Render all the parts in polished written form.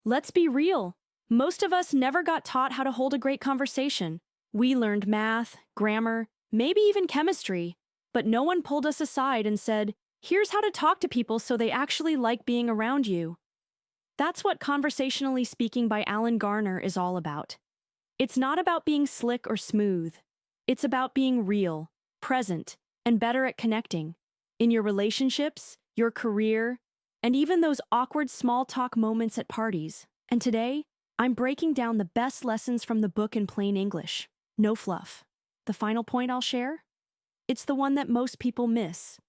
Let's be real. Most of us never got taught how to hold a great conversation. We learned math, grammar, maybe even chemistry, but no one pulled us aside and said, here's how to talk to people so they actually like being around you. That's what Conversationally Speaking by Alan Garner is all about. It's not about being slick or smooth. It's about being real, present, and better at connecting. In your relationships, your career, and even those awkward small talk moments at parties. And today, I'm breaking down the best lessons from the book in plain English. No fluff. The final point I'll share? It's the one that most people miss,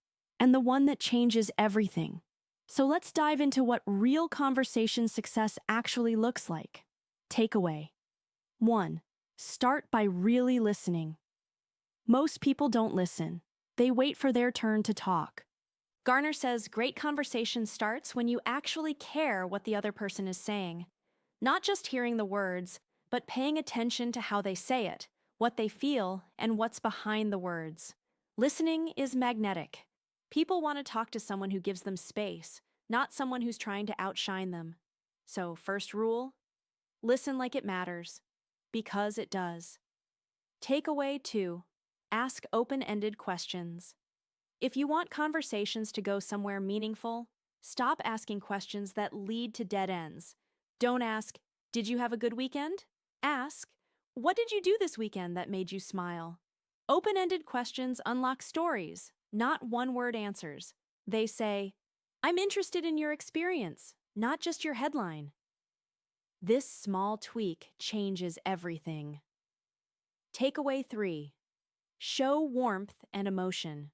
and the one that changes everything. So let's dive into what real conversation success actually looks like. Takeaway 1. Start by really listening. Most people don't listen. They wait for their turn to talk. Garner says great conversation starts when you actually care what the other person is saying. Not just hearing the words, but paying attention to how they say it, what they feel, and what's behind the words. Listening is magnetic. People want to talk to someone who gives them space, not someone who's trying to outshine them. So, first rule, listen like it matters, because it does. Takeaway 2, ask open-ended questions. If you want conversations to go somewhere meaningful, stop asking questions that lead to dead ends. Don't ask, did you have a good weekend? Ask, what did you do this weekend that made you smile? Open-ended questions unlock stories, not one-word answers. They say, I'm interested in your experience, not just your headline. This small tweak changes everything. Takeaway 3, show warmth and emotion.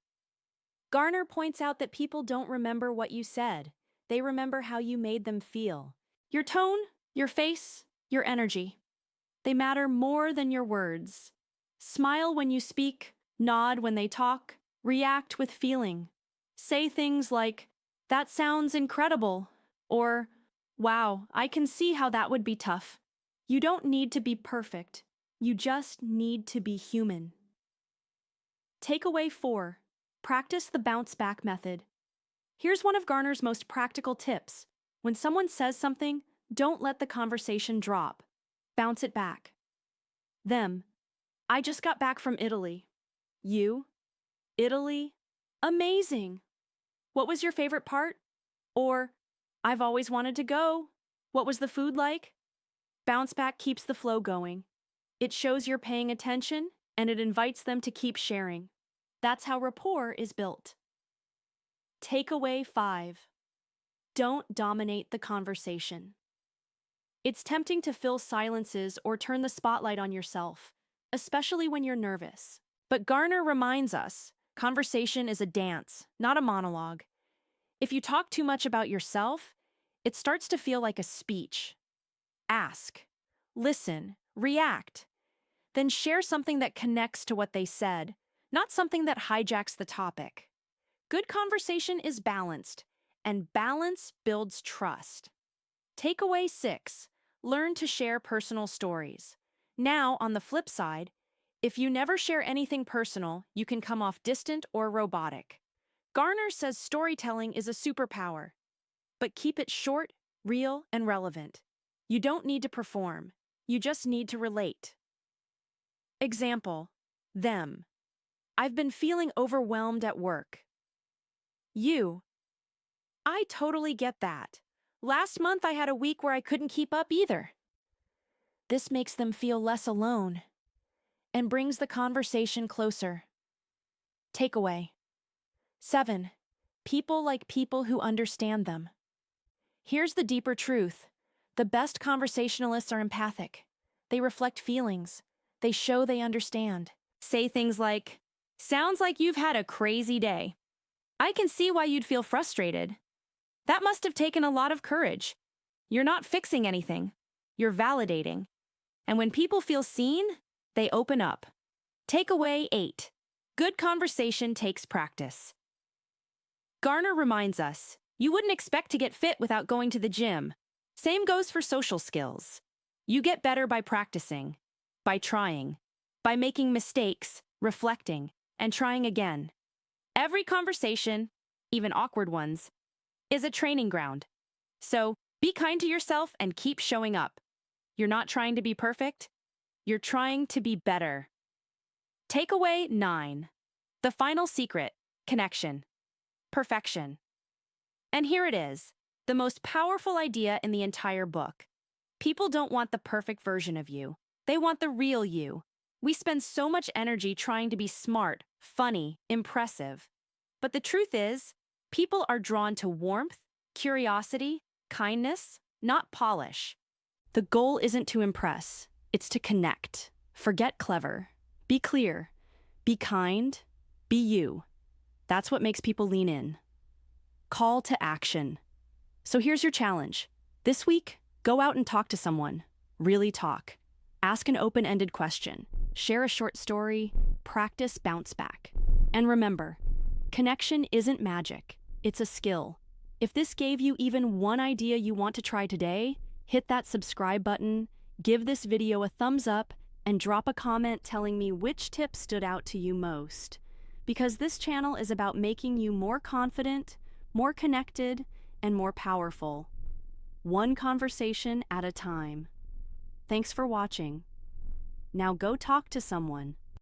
Garner points out that people don't remember what you said. They remember how you made them feel. Your tone, your face, your energy. They matter more than your words. Smile when you speak, nod when they talk, react with feeling. Say things like, that sounds incredible, or, wow, I can see how that would be tough. You don't need to be perfect. You just need to be human. Takeaway 4. Practice the bounce back method. Here's one of Garner's most practical tips. When someone says something, don't let the conversation drop. Bounce it back. Them. I just got back from Italy. You? Italy? Amazing. What was your favorite part? Or, I've always wanted to go. What was the food like? Bounce back keeps the flow going. It shows you're paying attention, and it invites them to keep sharing. That's how rapport is built. Takeaway 5. Don't dominate the conversation. It's tempting to fill silences or turn the spotlight on yourself, especially when you're nervous. But Garner reminds us, conversation is a dance, not a monologue. If you talk too much about yourself, it starts to feel like a speech. Ask, listen, react. Then share something that connects to what they said, not something that hijacks the topic. Good conversation is balanced, and balance builds trust. Takeaway 6. Learn to share personal stories. Now, on the flip side, if you never share anything personal, you can come off distant or robotic. Garner says storytelling is a superpower, but keep it short, real, and relevant. You don't need to perform. You just need to relate. Example, them. I've been feeling overwhelmed at work. You. I totally get that. Last month I had a week where I couldn't keep up either. This makes them feel less alone and brings the conversation closer. Takeaway 7. People like people who understand them. Here's the deeper truth. The best conversationalists are empathic. They reflect feelings. They show they understand. Say things like, sounds like you've had a crazy day. I can see why you'd feel frustrated. That must have taken a lot of courage. You're not fixing anything. You're validating. And when people feel seen, they open up. Takeaway 8. Good conversation takes practice. Garner reminds us, you wouldn't expect to get fit without going to the gym. Same goes for social skills. You get better by practicing, by trying, by making mistakes, reflecting, and trying again. Every conversation, even awkward ones, is a training ground. So, Be kind to yourself and keep showing up. You're not trying to be perfect, you're trying to be better. Takeaway 9. The final secret: connection, perfection. And here it is, the most powerful idea in the entire book. People don't want the perfect version of you, they want the real you. We spend so much energy trying to be smart, funny, impressive. But the truth is, people are drawn to warmth, curiosity, kindness, not polish. The goal isn't to impress, it's to connect. Forget clever. Be clear. Be kind. Be you. That's what makes people lean in. Call to action. So here's your challenge. This week, go out and talk to someone. Really talk. Ask an open-ended question. Share a short story. Practice bounce back. And remember, connection isn't magic. It's a skill. If this gave you even one idea you want to try today, hit that subscribe button, give this video a thumbs up, and drop a comment telling me which tip stood out to you most. Because this channel is about making you more confident, more connected, and more powerful. One conversation at a time. Thanks for watching. Now go talk to someone.